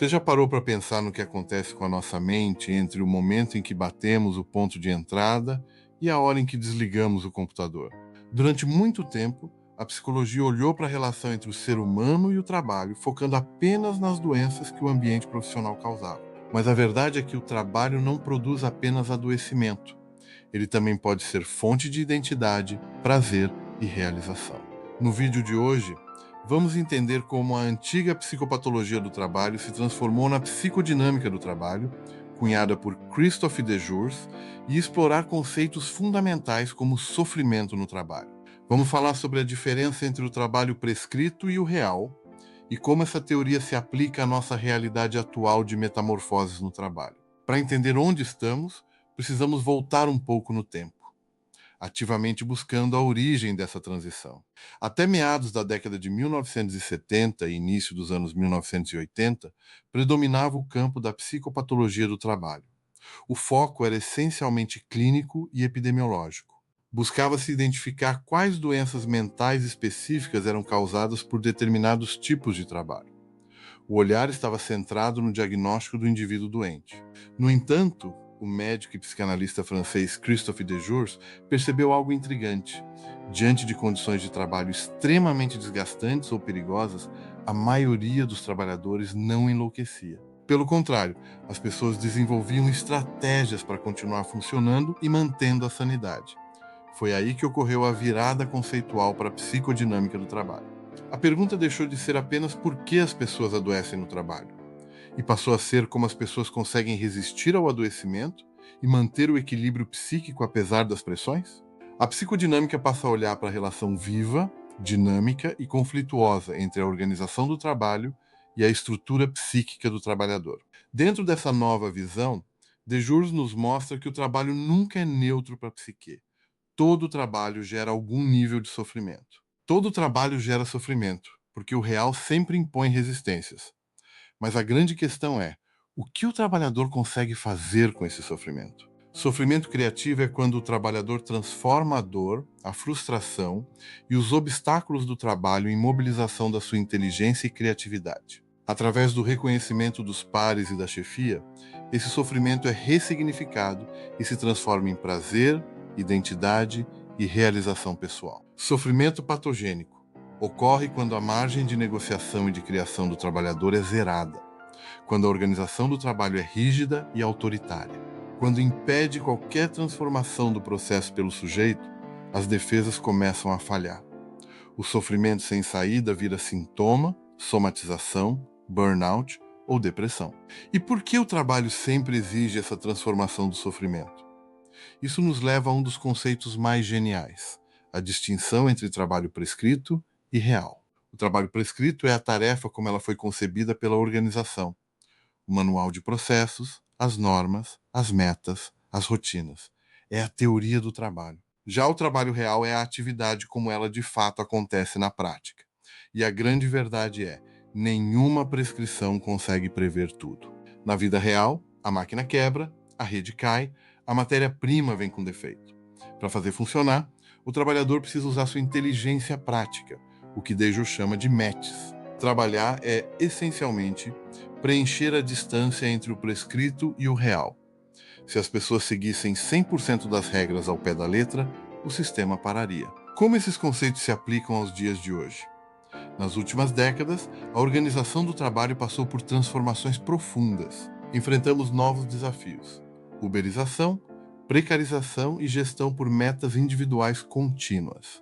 Você já parou para pensar no que acontece com a nossa mente entre o momento em que batemos o ponto de entrada e a hora em que desligamos o computador? Durante muito tempo, a psicologia olhou para a relação entre o ser humano e o trabalho, focando apenas nas doenças que o ambiente profissional causava. Mas a verdade é que o trabalho não produz apenas adoecimento. Ele também pode ser fonte de identidade, prazer e realização. No vídeo de hoje, vamos entender como a antiga psicopatologia do trabalho se transformou na psicodinâmica do trabalho, cunhada por Christophe Dejours, e explorar conceitos fundamentais como sofrimento no trabalho. Vamos falar sobre a diferença entre o trabalho prescrito e o real e como essa teoria se aplica à nossa realidade atual de metamorfoses no trabalho. Para entender onde estamos, precisamos voltar um pouco no tempo, ativamente buscando a origem dessa transição. Até meados da década de 1970 e início dos anos 1980, predominava o campo da psicopatologia do trabalho. O foco era essencialmente clínico e epidemiológico. Buscava-se identificar quais doenças mentais específicas eram causadas por determinados tipos de trabalho. O olhar estava centrado no diagnóstico do indivíduo doente. No entanto, o médico e psicanalista francês Christophe Dejours percebeu algo intrigante. Diante de condições de trabalho extremamente desgastantes ou perigosas, a maioria dos trabalhadores não enlouquecia. Pelo contrário, as pessoas desenvolviam estratégias para continuar funcionando e mantendo a sanidade. Foi aí que ocorreu a virada conceitual para a psicodinâmica do trabalho. A pergunta deixou de ser apenas por que as pessoas adoecem no trabalho, e passou a ser como as pessoas conseguem resistir ao adoecimento e manter o equilíbrio psíquico apesar das pressões? A psicodinâmica passa a olhar para a relação viva, dinâmica e conflituosa entre a organização do trabalho e a estrutura psíquica do trabalhador. Dentro dessa nova visão, Dejours nos mostra que o trabalho nunca é neutro para a psique. Todo trabalho gera algum nível de sofrimento. Todo trabalho gera sofrimento, porque o real sempre impõe resistências. Mas a grande questão é: o que o trabalhador consegue fazer com esse sofrimento? Sofrimento criativo é quando o trabalhador transforma a dor, a frustração e os obstáculos do trabalho em mobilização da sua inteligência e criatividade. Através do reconhecimento dos pares e da chefia, esse sofrimento é ressignificado e se transforma em prazer, identidade e realização pessoal. Sofrimento patogênico ocorre quando a margem de negociação e de criação do trabalhador é zerada, quando a organização do trabalho é rígida e autoritária, quando impede qualquer transformação do processo pelo sujeito, as defesas começam a falhar. O sofrimento sem saída vira sintoma, somatização, burnout ou depressão. E por que o trabalho sempre exige essa transformação do sofrimento? Isso nos leva a um dos conceitos mais geniais: a distinção entre trabalho prescrito e real. O trabalho prescrito é a tarefa como ela foi concebida pela organização, o manual de processos, as normas, as metas, as rotinas. É a teoria do trabalho. Já o trabalho real é a atividade como ela de fato acontece na prática. E a grande verdade é: nenhuma prescrição consegue prever tudo. Na vida real, a máquina quebra, a rede cai, a matéria-prima vem com defeito. Para fazer funcionar, o trabalhador precisa usar sua inteligência prática, o que Dejo chama de matches. Trabalhar é, essencialmente, preencher a distância entre o prescrito e o real. Se as pessoas seguissem 100% das regras ao pé da letra, o sistema pararia. Como esses conceitos se aplicam aos dias de hoje? Nas últimas décadas, a organização do trabalho passou por transformações profundas. Enfrentamos novos desafios: uberização, precarização e gestão por metas individuais contínuas.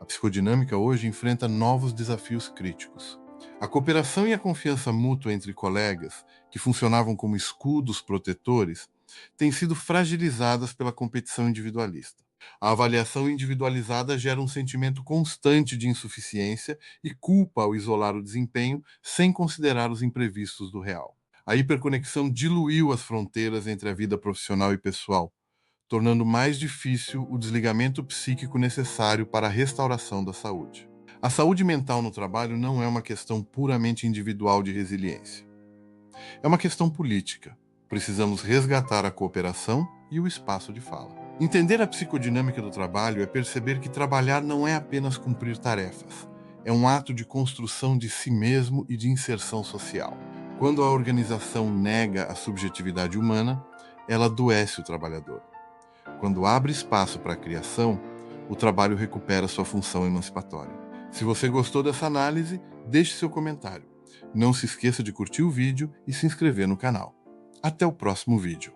A psicodinâmica hoje enfrenta novos desafios críticos. A cooperação e a confiança mútua entre colegas, que funcionavam como escudos protetores, têm sido fragilizadas pela competição individualista. A avaliação individualizada gera um sentimento constante de insuficiência e culpa ao isolar o desempenho sem considerar os imprevistos do real. A hiperconexão diluiu as fronteiras entre a vida profissional e pessoal, tornando mais difícil o desligamento psíquico necessário para a restauração da saúde. A saúde mental no trabalho não é uma questão puramente individual de resiliência. É uma questão política. Precisamos resgatar a cooperação e o espaço de fala. Entender a psicodinâmica do trabalho é perceber que trabalhar não é apenas cumprir tarefas. É um ato de construção de si mesmo e de inserção social. Quando a organização nega a subjetividade humana, ela adoece o trabalhador. Quando abre espaço para a criação, o trabalho recupera sua função emancipatória. Se você gostou dessa análise, deixe seu comentário. Não se esqueça de curtir o vídeo e se inscrever no canal. Até o próximo vídeo.